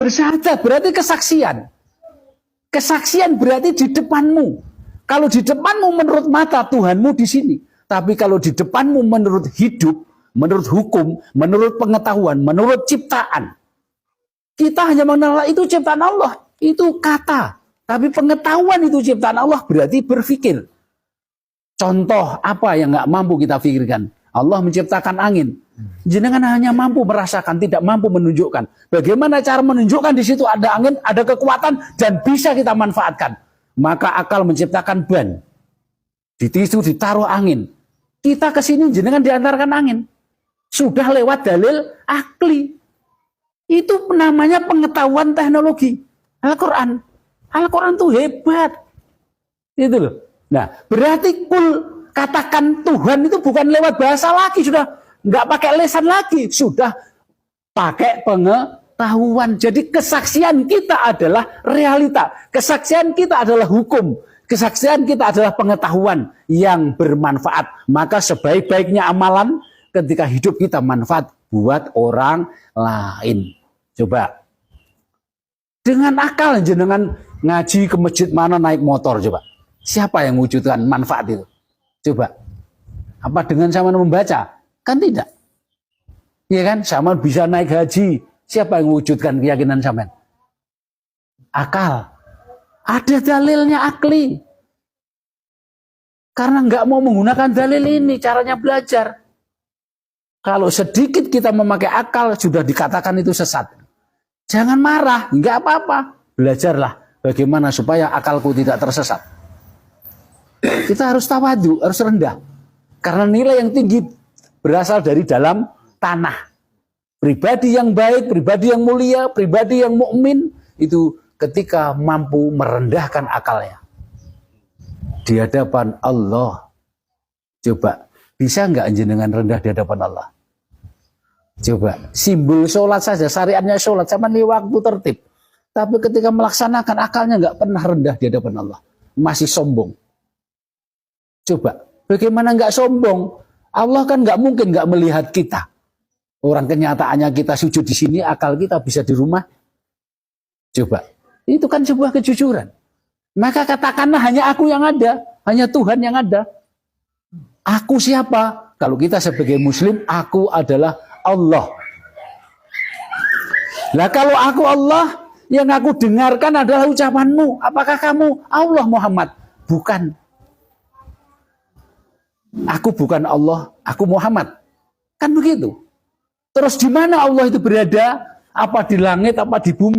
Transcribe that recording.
Bersyahadat berarti kesaksian. Kesaksian berarti di depanmu. Kalau di depanmu menurut mata Tuhanmu di sini. Tapi kalau di depanmu menurut hidup, menurut hukum, menurut pengetahuan, menurut ciptaan. Kita hanya mengenal itu ciptaan Allah. Itu kata. Tapi pengetahuan itu ciptaan Allah berarti berpikir. Contoh apa yang nggak mampu kita pikirkan? Allah menciptakan angin. Jenengan hanya mampu merasakan, tidak mampu menunjukkan. Bagaimana cara menunjukkan di situ ada angin, ada kekuatan, dan bisa kita manfaatkan. Maka akal menciptakan ban. Di tisu ditaruh angin. Kita kesini jenengan diantarkan angin. Sudah lewat dalil akli. Itu namanya pengetahuan teknologi. Al-Quran. Al-Quran itu hebat. Itu loh. Nah, berarti katakan Tuhan itu bukan lewat bahasa lagi, sudah nggak pakai lesan lagi, sudah pakai pengetahuan. Jadi kesaksian kita adalah realita, kesaksian kita adalah hukum, kesaksian kita adalah pengetahuan yang bermanfaat. Maka sebaik-baiknya amalan ketika hidup kita manfaat buat orang lain. Coba dengan akal jenengan ngaji ke masjid mana naik motor coba. Siapa yang wujudkan manfaat itu? Coba. Apa dengan sama membaca? Kan tidak. Iya kan? Sama bisa naik haji. Siapa yang wujudkan keyakinan sama? Akal. Ada dalilnya akli. Karena nggak mau menggunakan dalil ini, caranya belajar. Kalau sedikit kita memakai akal, sudah dikatakan itu sesat. Jangan marah, nggak apa-apa. Belajarlah bagaimana supaya akalku tidak tersesat. Kita harus tawadu, harus rendah. Karena nilai yang tinggi berasal dari dalam tanah. Pribadi yang baik, pribadi yang mulia, pribadi yang mukmin itu ketika mampu merendahkan akalnya di hadapan Allah. Coba, bisa nggak jenengan rendah di hadapan Allah? Coba, simbol sholat saja, syariatnya sholat, sama nih waktu tertib. Tapi ketika melaksanakan akalnya nggak pernah rendah di hadapan Allah. Masih sombong. Coba, bagaimana nggak sombong? Allah kan nggak mungkin nggak melihat kita. Orang kenyataannya kita sujud di sini, akal kita bisa di rumah. Coba, itu kan sebuah kejujuran. Maka katakanlah hanya aku yang ada, hanya Tuhan yang ada. Aku siapa? Kalau kita sebagai Muslim, aku adalah Allah. Lah kalau aku Allah, yang aku dengarkan adalah ucapanmu. Apakah kamu Allah Muhammad? Bukan. Aku bukan Allah, aku Muhammad. Kan begitu. Terus di mana Allah itu berada? Apa di langit, apa di bumi?